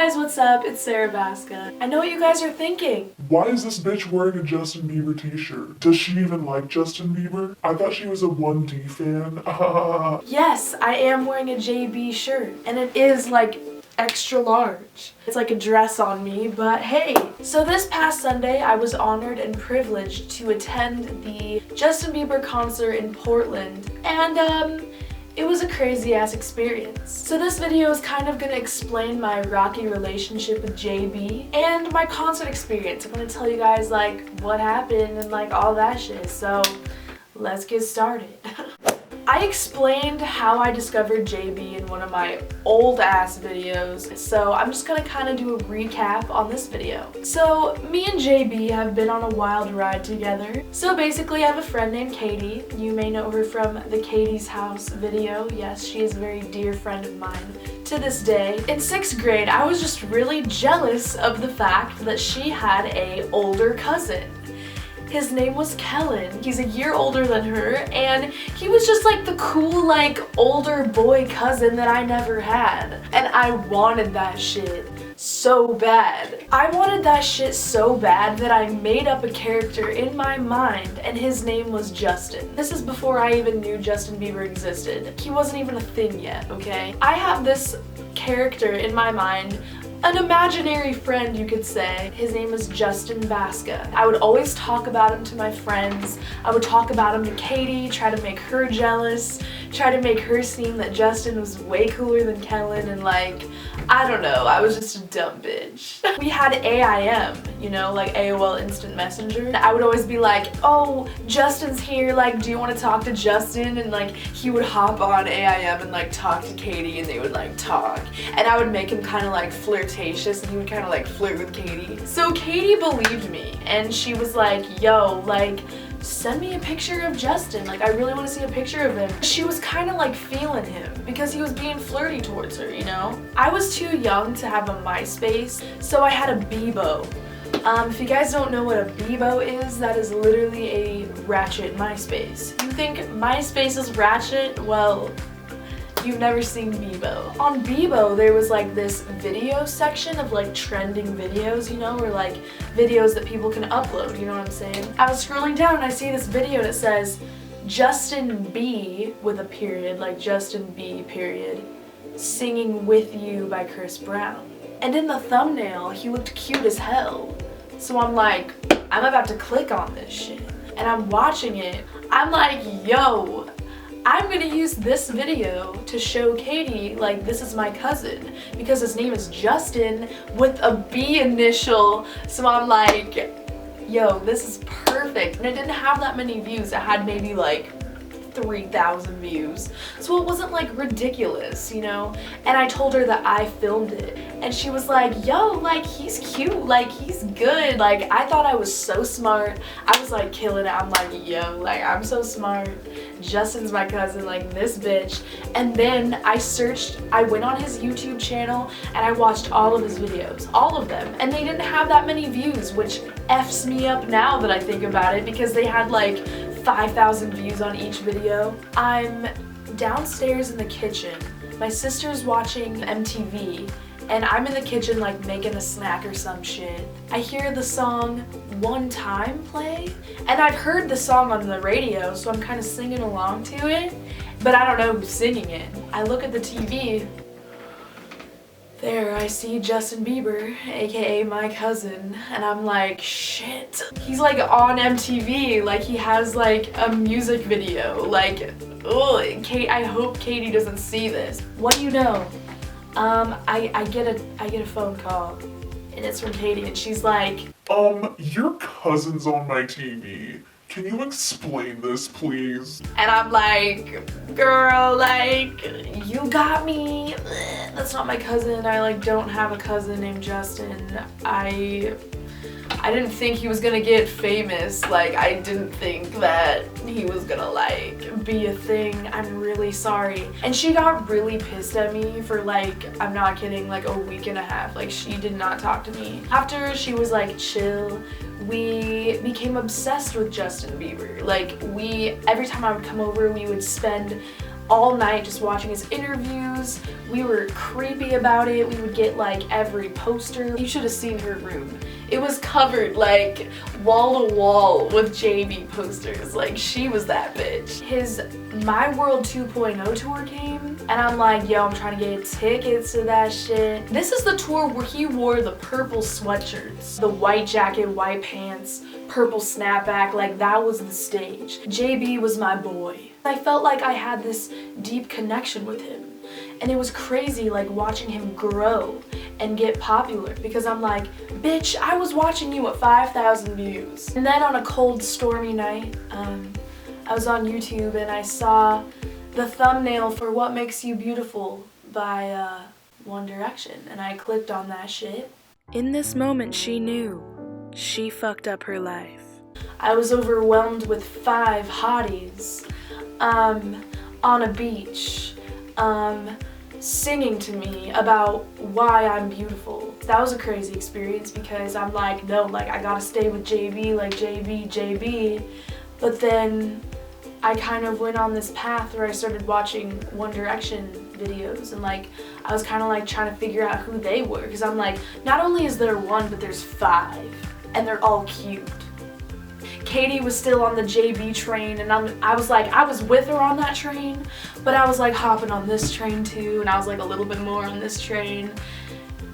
guys, what's up? It's Baska. I know what you guys are thinking. Why is this bitch wearing a Justin Bieber t-shirt? Does she even like Justin Bieber? I thought she was a 1D fan. Yes, I am wearing a JB shirt, and it is like extra large. It's like a dress on me, but hey. So this past Sunday, I was honored and privileged to attend the Justin Bieber concert in Portland, and it was a crazy ass experience. So this video is kind of gonna explain my rocky relationship with JB and my concert experience. I'm gonna tell you guys like what happened and like all that shit. So let's get started. I explained how I discovered JB in one of my old ass videos, so I'm just gonna kind of do a recap on this video. So me and JB have been on a wild ride together. So basically I have a friend named Katie. You may know her from the Katie's House video. Yes, she is a very dear friend of mine to this day. In 6th grade, I was just really jealous of the fact that she had an older cousin. His name was Kellen. He's a year older than her, and he was just like the cool, like, older boy cousin that I never had. And I wanted that shit so bad. I wanted that shit so bad that I made up a character in my mind, and his name was Justin. This is before I even knew Justin Bieber existed. He wasn't even a thing yet, okay? I have this character in my mind, an imaginary friend, you could say. His name is Justin Baska. I would always talk about him to my friends. I would talk about him to Katie, try to make her jealous, try to make her seem that Justin was way cooler than Kellen, and like, I don't know, I was just a dumb bitch. We had AIM, you know, like AOL Instant Messenger. I would always be like, oh, Justin's here, like, do you want to talk to Justin? And like, he would hop on AIM and like talk to Katie, and they would like talk. And I would make him kind of like flirtatious, and he would kind of like flirt with Katie. So Katie believed me, and she was like, yo, like, send me a picture of Justin. Like, I really want to see a picture of him. She was kind of like feeling him because he was being flirty towards her, you know? I was too young to have a MySpace, so I had a Bebo. If you guys don't know what a Bebo is, that is literally a ratchet MySpace. You think MySpace is ratchet? Well, you've never seen Bebo. On Bebo, there was like this video section of like trending videos, you know, or like videos that people can upload, you know what I'm saying? I was scrolling down and I see this video and it says, Justin B, with a period, like Justin B, period, singing With You by Chris Brown. And in the thumbnail, he looked cute as hell. So I'm like, I'm about to click on this shit. And I'm watching it. I'm like, yo, I'm gonna use this video to show Katie, like, this is my cousin, because his name is Justin with a B initial. So I'm like, yo, this is perfect. And it didn't have that many views. It had maybe like 3,000 views. So it wasn't like ridiculous, you know? And I told her that I filmed it. And she was like, yo, like, he's cute, like, he's good. Like, I thought I was so smart. I was like killing it. I'm like, yo, like, I'm so smart. Justin's my cousin, like, this bitch. And then I went on his YouTube channel and I watched all of his videos, all of them. And they didn't have that many views, which F's me up now that I think about it, because they had like 5,000 views on each video. I'm downstairs in the kitchen. My sister's watching MTV, and I'm in the kitchen like making a snack or some shit. I hear the song One Time play, and I've heard the song on the radio, so I'm kind of singing along to it, but I don't know who's singing it. I look at the TV. There, I see Justin Bieber, aka my cousin, and I'm like, shit. He's like on MTV, like he has like a music video, like, ugh, Kate, I hope Katie doesn't see this. What do you know? I get a phone call, and it's from Katie, and she's like, your cousin's on my TV. Can you explain this, please? And I'm like, girl, like, you got me. That's not my cousin. I like don't have a cousin named Justin. I didn't think he was gonna get famous. Like, I didn't think that he was gonna like be a thing. I'm really sorry. And she got really pissed at me for like, I'm not kidding, like a week and a half. Like, she did not talk to me. After she was like, chill, we became obsessed with Justin Bieber. Like, every time I would come over, we would spend all night just watching his interviews. We were creepy about it. We would get like every poster. You should have seen her room. It was covered like wall to wall with JB posters. Like, she was that bitch. His My World 2.0 tour came, and I'm like, yo, I'm trying to get tickets to that shit. This is the tour where he wore the purple sweatshirts, the white jacket, white pants, purple snapback. Like, that was the stage. JB was my boy. I felt like I had this deep connection with him, and it was crazy, like, watching him grow and get popular, because I'm like, bitch, I was watching you at 5,000 views. And then on a cold, stormy night, I was on YouTube and I saw the thumbnail for What Makes You Beautiful by One Direction, and I clicked on that shit. In this moment, she knew she fucked up her life. I was overwhelmed with 5 hotties on a beach, singing to me about why I'm beautiful. That was a crazy experience, because I'm like, no, like, I gotta stay with JB, like, JB. But then I kind of went on this path where I started watching One Direction videos, and like, I was kind of like trying to figure out who they were, because I'm like, not only is there 1, but there's 5, and they're all cute. Katie was still on the JB train, and I was like, I was with her on that train, but I was like hopping on this train too, and I was like a little bit more on this train.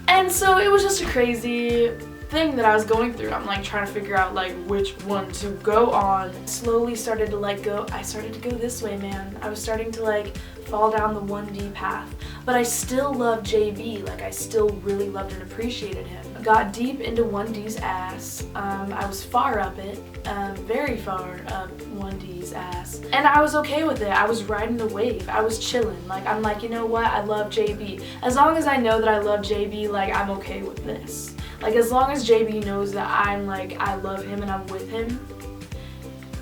And so it was just a crazy thing that I was going through. I'm like trying to figure out like which one to go on. Slowly started to like go, I started to go this way, man. I was starting to like fall down the 1D path, but I still loved JB. Like, I still really loved and appreciated him. I got deep into 1D's ass. I was far up it, very far up 1D's ass, and I was okay with it. I was riding the wave. I was chilling. Like, I'm like, you know what? I love JB. As long as I know that I love JB, like, I'm okay with this. Like, as long as JB knows that I'm like, I love him and I'm with him,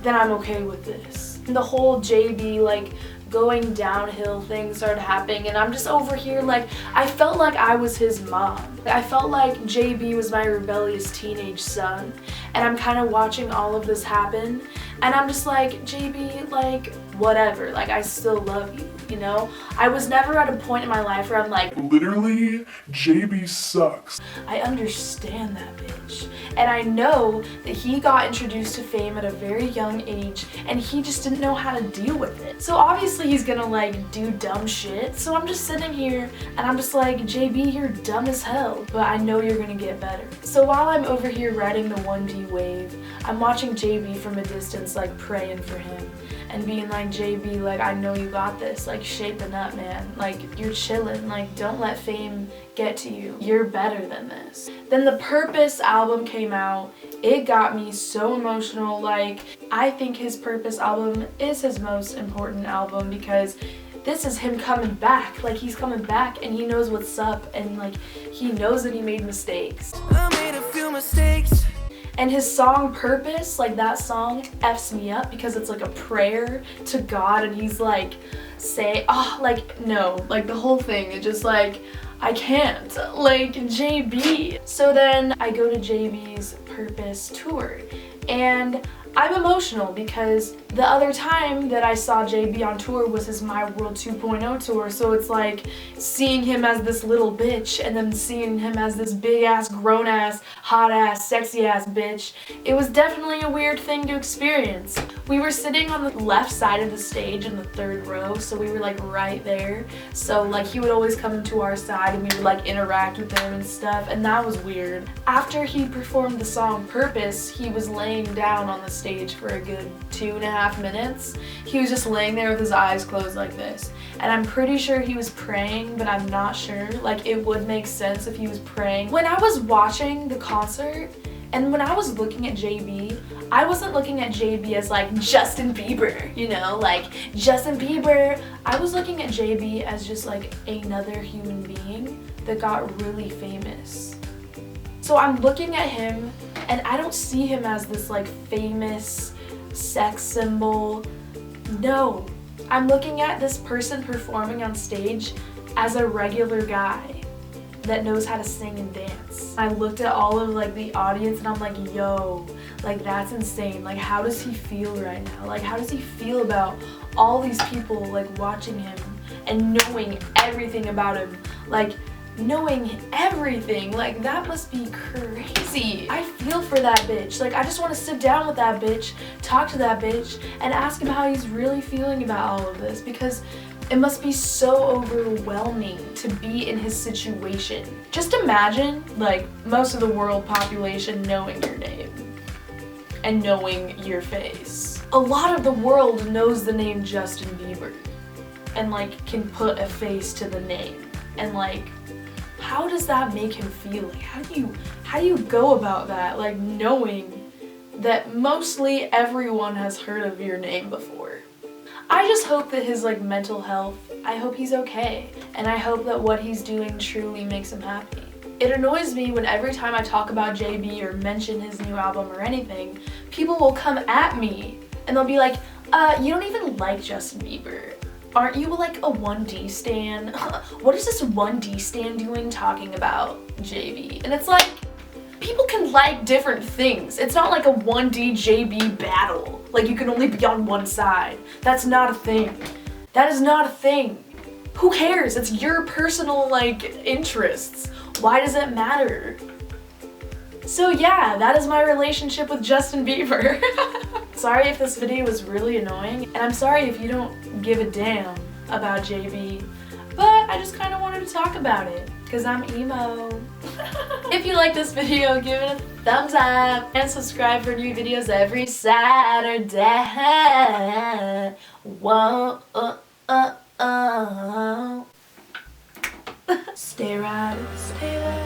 then I'm okay with this. And the whole JB like going downhill thing started happening, and I'm just over here like, I felt like I was his mom. I felt like JB was my rebellious teenage son, and I'm kind of watching all of this happen, and I'm just like, JB, like, whatever, like, I still love you, you know? I was never at a point in my life where I'm like, literally, JB sucks. I understand that bitch. And I know that he got introduced to fame at a very young age, and he just didn't know how to deal with it. So obviously he's gonna like do dumb shit. So I'm just sitting here and I'm just like, JB, you're dumb as hell, but I know you're gonna get better. So while I'm over here riding the 1D wave, I'm watching JB from a distance, like praying for him and being like, JB, like, I know you got this, like, shaping up, man, like, you're chilling, like, don't let fame get to you, you're better than this. Then the Purpose album came out. It got me so emotional. Like, I think his Purpose album is his most important album, because this is him coming back. Like, he's coming back and he knows what's up, and like, he knows that he made mistakes. I made a few mistakes. And his song Purpose, like, that song F's me up, because it's like a prayer to God, and he's like, no, like, the whole thing, it just like, I can't, like, JB. So then I go to JB's Purpose tour, and I'm emotional, because the other time that I saw JB on tour was his My World 2.0 tour, so it's like seeing him as this little bitch and then seeing him as this big ass, grown ass, hot ass, sexy ass bitch. It was definitely a weird thing to experience. We were sitting on the left side of the stage in the 3rd row, so we were like right there. So like, he would always come to our side and we would like interact with him and stuff, and that was weird. After he performed the song Purpose, he was laying down on the stage for a good 2.5 minutes. He was just laying there with his eyes closed like this, and I'm pretty sure he was praying, but I'm not sure. Like, it would make sense if he was praying. When I was watching the concert and when I was looking at JB, I wasn't looking at JB as like Justin Bieber, you know, like Justin Bieber. I was looking at JB as just like another human being that got really famous. So I'm looking at him and I don't see him as this like famous sex symbol. No, I'm looking at this person performing on stage as a regular guy. that knows how to sing and dance. I looked at all of like the audience and I'm like, yo, like that's insane. Like how does he feel right now? Like how does he feel about all these people like watching him and knowing everything about him? Like knowing everything, like that must be crazy. I feel for that bitch. Like I just want to sit down with that bitch, talk to that bitch, and ask him how he's really feeling about all of this, because it must be so overwhelming to be in his situation. Just imagine like most of the world population knowing your name and knowing your face. A lot of the world knows the name Justin Bieber and like can put a face to the name, and like how does that make him feel? Like how do you go about that, like knowing that mostly everyone has heard of your name before? I just hope that his like mental health, I hope he's okay, and I hope that what he's doing truly makes him happy. It annoys me when every time I talk about JB or mention his new album or anything, people will come at me and they'll be like, you don't even like Justin Bieber. Aren't you like a 1D stan? What is this 1D stan doing talking about JB? And it's like, people can like different things. It's not like a 1D JB battle. Like you can only be on one side. That's not a thing. That is not a thing. Who cares? It's your personal like interests. Why does it matter? So yeah, that is my relationship with Justin Bieber. Sorry if this video was really annoying, and I'm sorry if you don't give a damn about JB, but I just kind of wanted to talk about it, because I'm emo. If you like this video, give it a thumbs up, and subscribe for new videos every Saturday. Whoa, Stay right, stay right.